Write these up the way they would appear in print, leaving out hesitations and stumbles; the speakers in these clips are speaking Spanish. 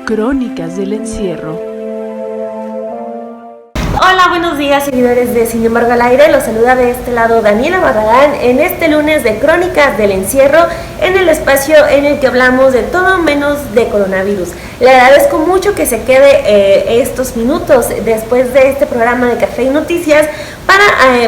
Crónicas del encierro. Hola, buenos días, seguidores de Sin embargo al aire. Los saluda de este lado Daniela Barragán en este lunes de Crónicas del encierro, en el espacio en el que hablamos de todo menos de coronavirus. Le agradezco mucho que se quede estos minutos después de este programa de Café y Noticias para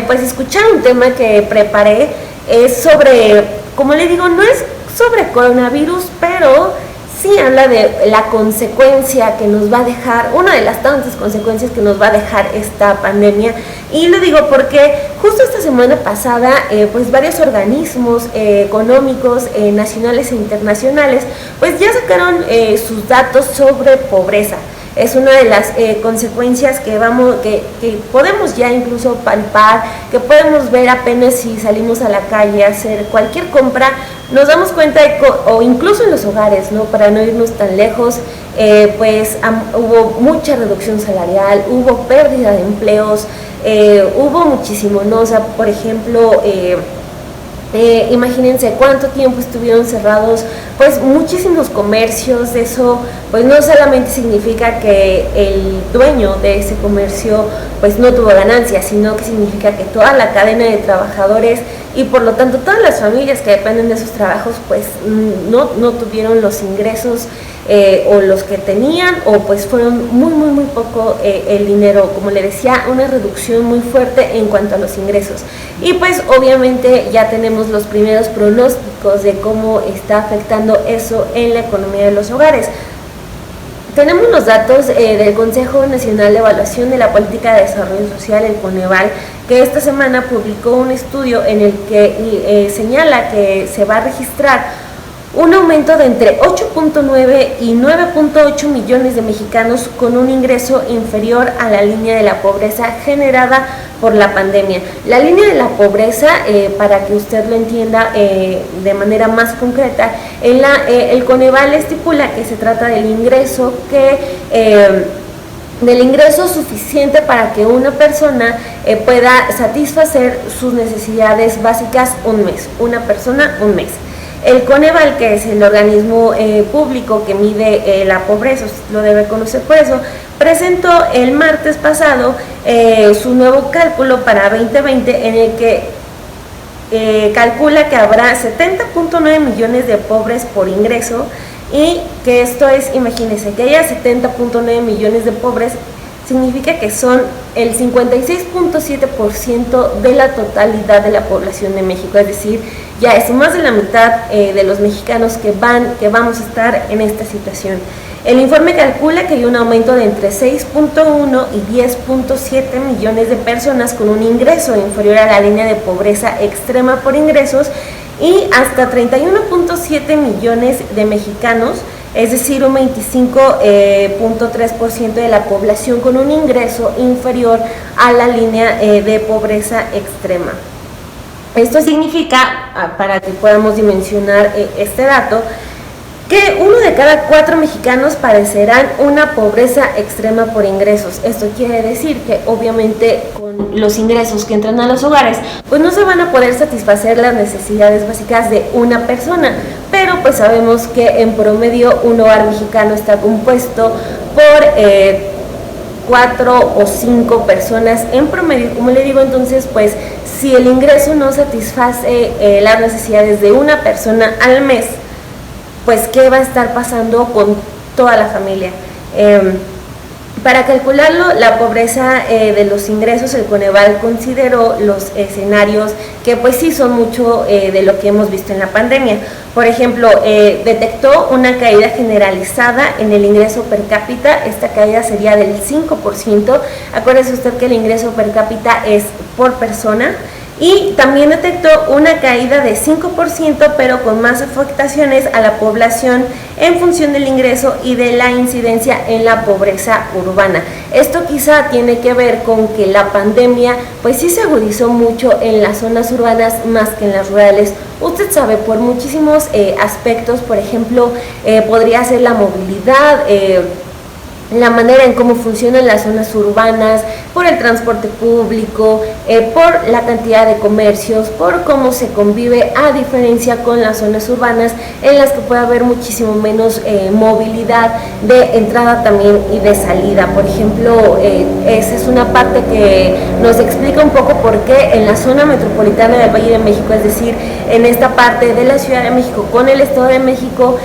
pues escuchar un tema que preparé. Es sobre, como le digo, no es sobre coronavirus, pero sí habla de la consecuencia que nos va a dejar, una de las tantas consecuencias que nos va a dejar esta pandemia. Y lo digo porque justo esta semana pasada, pues varios organismos económicos nacionales e internacionales, pues ya sacaron sus datos sobre pobreza. Es una de las consecuencias que podemos ya incluso palpar, que podemos ver apenas si salimos a la calle a hacer cualquier compra. Nos damos cuenta o incluso en los hogares, ¿no? Para no irnos tan lejos, hubo mucha reducción salarial, hubo pérdida de empleos, hubo muchísimo, ¿no? O sea, por ejemplo, imagínense cuánto tiempo estuvieron cerrados pues muchísimos comercios. Eso pues no solamente significa que el dueño de ese comercio pues no tuvo ganancias, sino que significa que toda la cadena de trabajadores y por lo tanto todas las familias que dependen de esos trabajos pues no tuvieron los ingresos o los que tenían, o pues fueron muy poco el dinero. Como le decía, una reducción muy fuerte en cuanto a los ingresos. Y pues obviamente ya tenemos los primeros pronósticos de cómo está afectando eso en la economía de los hogares. Tenemos los datos del Consejo Nacional de Evaluación de la Política de Desarrollo Social, el Coneval, que esta semana publicó un estudio en el que señala que se va a registrar un aumento de entre 8.9 y 9.8 millones de mexicanos con un ingreso inferior a la línea de la pobreza generada por la pandemia. La línea de la pobreza, para que usted lo entienda de manera más concreta, el Coneval estipula que se trata del ingreso suficiente para que una persona pueda satisfacer sus necesidades básicas un mes, una persona un mes. El Coneval, que es el organismo público que mide la pobreza, lo debe conocer por eso, presentó el martes pasado su nuevo cálculo para 2020, en el que calcula que habrá 70.9 millones de pobres por ingreso, y que esto es, imagínense, que haya 70.9 millones de pobres, significa que son el 56.7% de la totalidad de la población de México. Es decir, ya es más de la mitad de los mexicanos que vamos a estar en esta situación. El informe calcula que hay un aumento de entre 6.1 y 10.7 millones de personas con un ingreso inferior a la línea de pobreza extrema por ingresos, y hasta 31.7 millones de mexicanos, es decir, un 25.3% de la población con un ingreso inferior a la línea de pobreza extrema. Esto significa, para que podamos dimensionar este dato, que 1 de cada 4 mexicanos padecerán una pobreza extrema por ingresos. Esto quiere decir que obviamente con los ingresos que entran a los hogares, pues no se van a poder satisfacer las necesidades básicas de una persona, pero pues sabemos que en promedio un hogar mexicano está compuesto por 4 o 5 personas en promedio, como le digo. Entonces pues si el ingreso no satisface las necesidades de una persona al mes, pues qué va a estar pasando con toda la familia. Para calcularlo, la pobreza de los ingresos, el Coneval consideró los escenarios que pues sí son mucho de lo que hemos visto en la pandemia. Por ejemplo, detectó una caída generalizada en el ingreso per cápita. Esta caída sería del 5%. Acuérdese usted que el ingreso per cápita es por persona. Y también detectó una caída de 5%, pero con más afectaciones a la población en función del ingreso y de la incidencia en la pobreza urbana. Esto quizá tiene que ver con que la pandemia pues sí se agudizó mucho en las zonas urbanas más que en las rurales. Usted sabe, por muchísimos aspectos. Por ejemplo, podría ser la movilidad, la manera en cómo funcionan las zonas urbanas, por el transporte público, por la cantidad de comercios, por cómo se convive a diferencia con las zonas urbanas en las que puede haber muchísimo menos movilidad de entrada también y de salida. Por ejemplo, esa es una parte que nos explica un poco por qué en la zona metropolitana del Valle de México, es decir, en esta parte de la Ciudad de México con el Estado de México,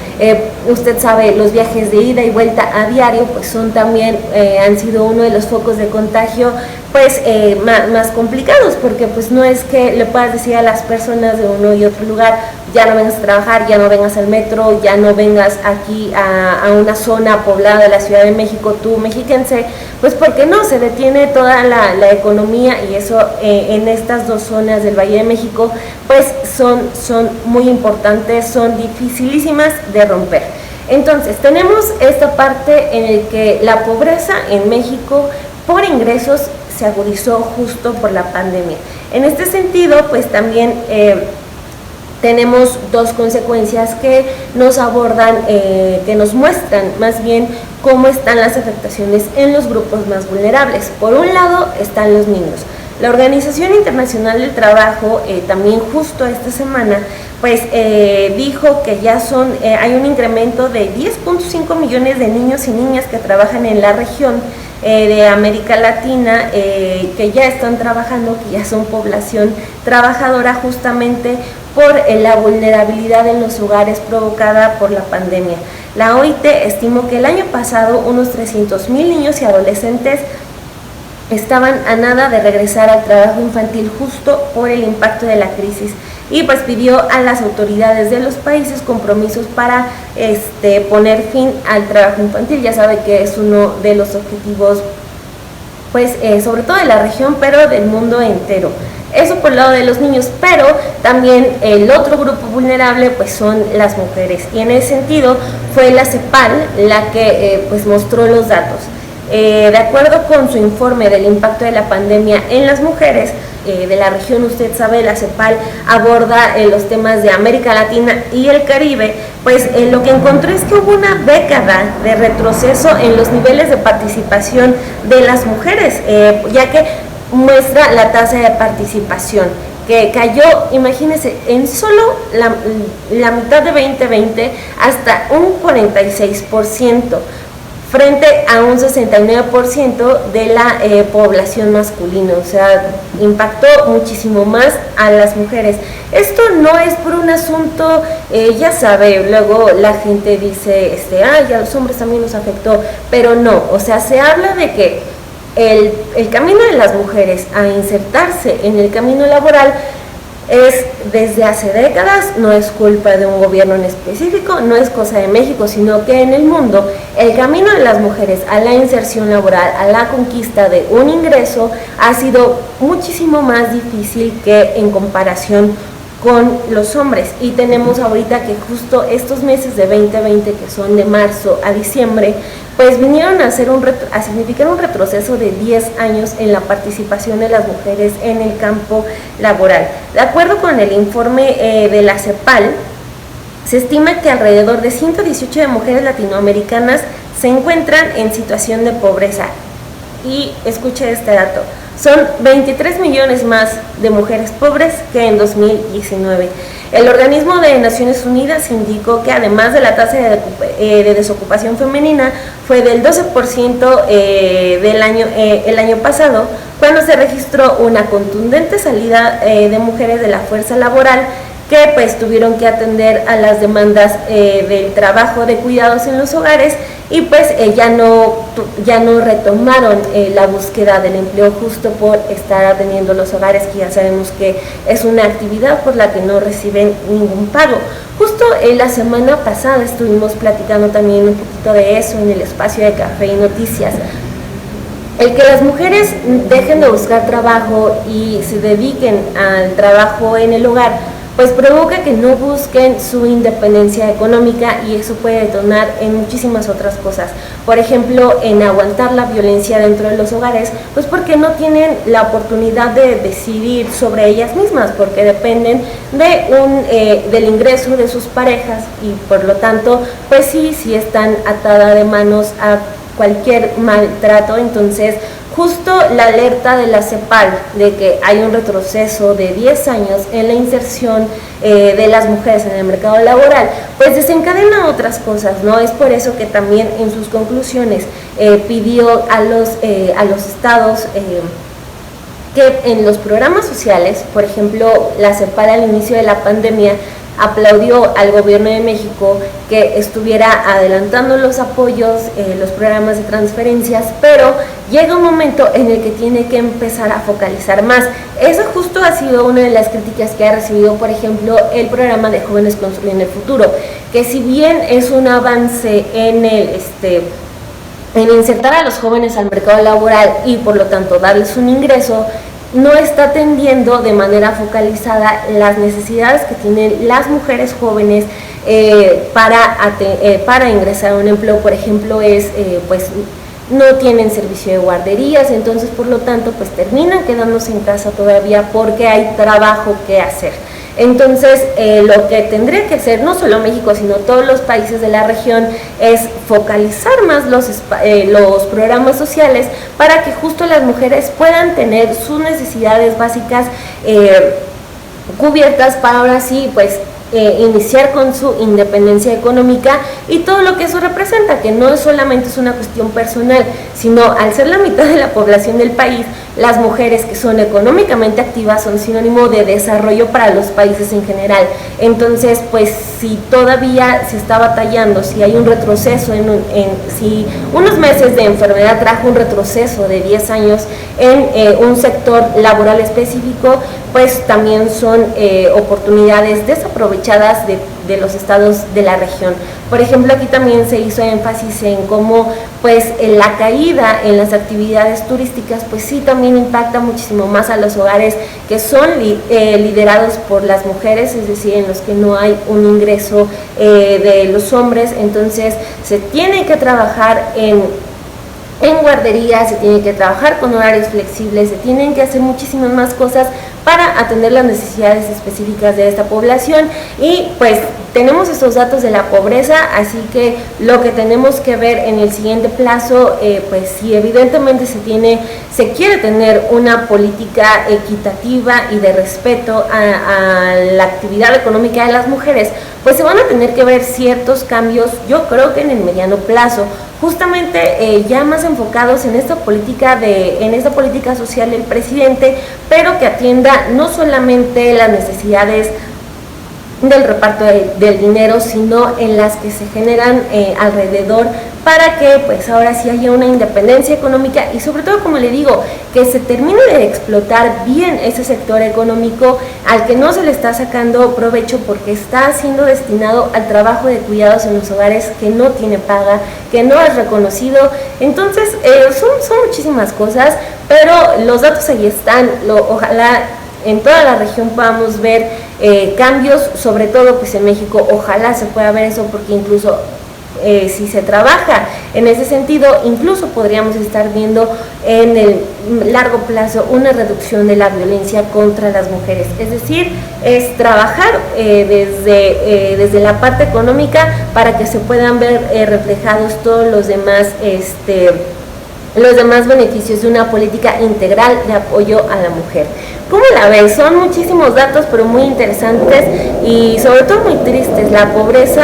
usted sabe, los viajes de ida y vuelta a diario pues son también, han sido uno de los focos de contagio pues más complicados, porque pues no es que le puedas decir a las personas de uno y otro lugar, ya no vengas a trabajar, ya no vengas al metro, ya no vengas aquí a una zona poblada de la Ciudad de México, tú mexiquense, pues porque no, se detiene toda la economía, y eso en estas dos zonas del Valle de México pues son muy importantes, son dificilísimas de romper. Entonces tenemos esta parte en la que la pobreza en México por ingresos se agudizó justo por la pandemia. En este sentido pues también tenemos dos consecuencias que nos abordan, que nos muestran más bien cómo están las afectaciones en los grupos más vulnerables. Por un lado están los niños. La Organización Internacional del Trabajo también justo esta semana pues dijo que ya hay un incremento de 10.5 millones de niños y niñas que trabajan en la región de América Latina, que ya están trabajando, que ya son población trabajadora justamente por la vulnerabilidad en los hogares provocada por la pandemia. La OIT estimó que el año pasado unos 300,000 niños y adolescentes estaban a nada de regresar al trabajo infantil justo por el impacto de la crisis, y pues pidió a las autoridades de los países compromisos para poner fin al trabajo infantil. Ya sabe que es uno de los objetivos pues sobre todo de la región, pero del mundo entero. Eso por el lado de los niños, pero también el otro grupo vulnerable pues son las mujeres, y en ese sentido fue la CEPAL la que pues mostró los datos. De acuerdo con su informe del impacto de la pandemia en las mujeres de la región, usted sabe, la CEPAL aborda los temas de América Latina y el Caribe, pues lo que encontró es que hubo una década de retroceso en los niveles de participación de las mujeres, ya que muestra la tasa de participación que cayó, imagínense, en solo la mitad de 2020 hasta un 46%. Frente a un 69% de la población masculina, o sea, impactó muchísimo más a las mujeres. Esto no es por un asunto, ya sabe, luego la gente dice, ya a los hombres también nos afectó, pero no, o sea, se habla de que el camino de las mujeres a insertarse en el camino laboral es desde hace décadas, no es culpa de un gobierno en específico, no es cosa de México, sino que en el mundo el camino de las mujeres a la inserción laboral, a la conquista de un ingreso, ha sido muchísimo más difícil que en comparación con los hombres. Y tenemos ahorita que justo estos meses de 2020, que son de marzo a diciembre, pues vinieron a significar un retroceso de 10 años en la participación de las mujeres en el campo laboral. De acuerdo con el informe de la CEPAL, se estima que alrededor de 118 de mujeres latinoamericanas se encuentran en situación de pobreza. Y escuche este dato, son 23 millones más de mujeres pobres que en 2019. El organismo de Naciones Unidas indicó que además de la tasa de desocupación femenina fue del 12% el año pasado, cuando se registró una contundente salida de mujeres de la fuerza laboral que pues tuvieron que atender a las demandas del trabajo de cuidados en los hogares, y pues ya no retomaron la búsqueda del empleo justo por estar atendiendo los hogares, que ya sabemos que es una actividad por la que no reciben ningún pago. Justo la semana pasada estuvimos platicando también un poquito de eso en el espacio de Café y Noticias. El que las mujeres dejen de buscar trabajo y se dediquen al trabajo en el hogar, pues provoca que no busquen su independencia económica, y eso puede detonar en muchísimas otras cosas. Por ejemplo, en aguantar la violencia dentro de los hogares, pues porque no tienen la oportunidad de decidir sobre ellas mismas, porque dependen del ingreso de sus parejas, y por lo tanto, pues sí están atadas de manos a cualquier maltrato. Entonces justo la alerta de la CEPAL de que hay un retroceso de 10 años en la inserción de las mujeres en el mercado laboral, pues desencadena otras cosas, ¿no? Es por eso que también en sus conclusiones pidió a los estados que en los programas sociales, por ejemplo, la CEPAL al inicio de la pandemia aplaudió al gobierno de México que estuviera adelantando los apoyos, los programas de transferencias, pero llega un momento en el que tiene que empezar a focalizar más. Eso justo ha sido una de las críticas que ha recibido, por ejemplo, el programa de Jóvenes Construyendo el Futuro, que si bien es un avance en insertar a los jóvenes al mercado laboral y por lo tanto darles un ingreso, no está atendiendo de manera focalizada las necesidades que tienen las mujeres jóvenes para ingresar a un empleo. Por ejemplo, pues no tienen servicio de guarderías, entonces por lo tanto pues terminan quedándose en casa todavía porque hay trabajo que hacer. Entonces, lo que tendría que hacer no solo México, sino todos los países de la región es focalizar más los programas sociales para que justo las mujeres puedan tener sus necesidades básicas cubiertas para ahora sí, pues, iniciar con su independencia económica y todo lo que eso representa, que no solamente es una cuestión personal, sino al ser la mitad de la población del país, las mujeres que son económicamente activas son sinónimo de desarrollo para los países en general. Entonces, pues si todavía se está batallando, si hay un retroceso, si unos meses de enfermedad trajo un retroceso de 10 años en un sector laboral específico, pues también son oportunidades desaprovechadas de los estados de la región. Por ejemplo, aquí también se hizo énfasis en cómo pues la caída en las actividades turísticas pues sí también impacta muchísimo más a los hogares que son liderados por las mujeres, es decir, en los que no hay un ingreso de los hombres. Entonces se tiene que trabajar en guarderías, se tiene que trabajar con horarios flexibles, se tienen que hacer muchísimas más cosas para atender las necesidades específicas de esta población. Y pues tenemos estos datos de la pobreza, así que lo que tenemos que ver en el siguiente plazo, pues si evidentemente se quiere tener una política equitativa y de respeto a la actividad económica de las mujeres, pues se van a tener que ver ciertos cambios, yo creo que en el mediano plazo, justamente ya más enfocados en esta política social del presidente, pero que atienda no solamente las necesidades del reparto del dinero, sino en las que se generan alrededor, para que pues ahora sí haya una independencia económica y sobre todo, como le digo, que se termine de explotar bien ese sector económico al que no se le está sacando provecho porque está siendo destinado al trabajo de cuidados en los hogares que no tiene paga, que no es reconocido. Entonces son muchísimas cosas, pero los datos ahí están. Ojalá en toda la región podamos ver cambios, sobre todo pues en México ojalá se pueda ver eso, porque incluso si se trabaja en ese sentido, incluso podríamos estar viendo en el largo plazo una reducción de la violencia contra las mujeres. Es decir, es trabajar desde la parte económica para que se puedan ver reflejados todos los demás beneficios de una política integral de apoyo a la mujer. ¿Cómo la ves? Son muchísimos datos, pero muy interesantes y sobre todo muy tristes. La pobreza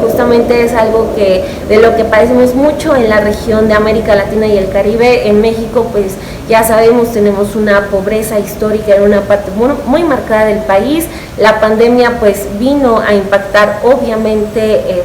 justamente es algo de lo que padecemos mucho en la región de América Latina y el Caribe. En México, pues ya sabemos, tenemos una pobreza histórica en una parte muy marcada del país. La pandemia pues vino a impactar obviamente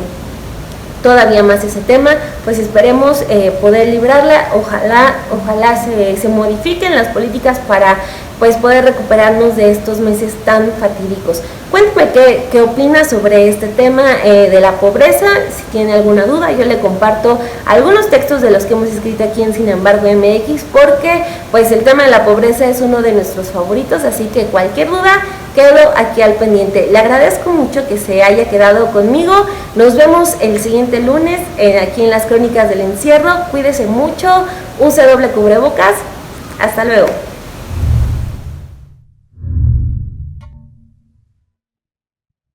todavía más ese tema, pues esperemos poder librarla. Ojalá se modifiquen las políticas para pues poder recuperarnos de estos meses tan fatídicos. Cuéntame qué opinas sobre este tema de la pobreza. Si tiene alguna duda, yo le comparto algunos textos de los que hemos escrito aquí en Sin embargo MX, porque pues el tema de la pobreza es uno de nuestros favoritos, así que cualquier duda quedo aquí al pendiente. Le agradezco mucho que se haya quedado conmigo. Nos vemos el siguiente lunes aquí en las Crónicas del Encierro. Cuídese mucho, use doble cubrebocas. Hasta luego.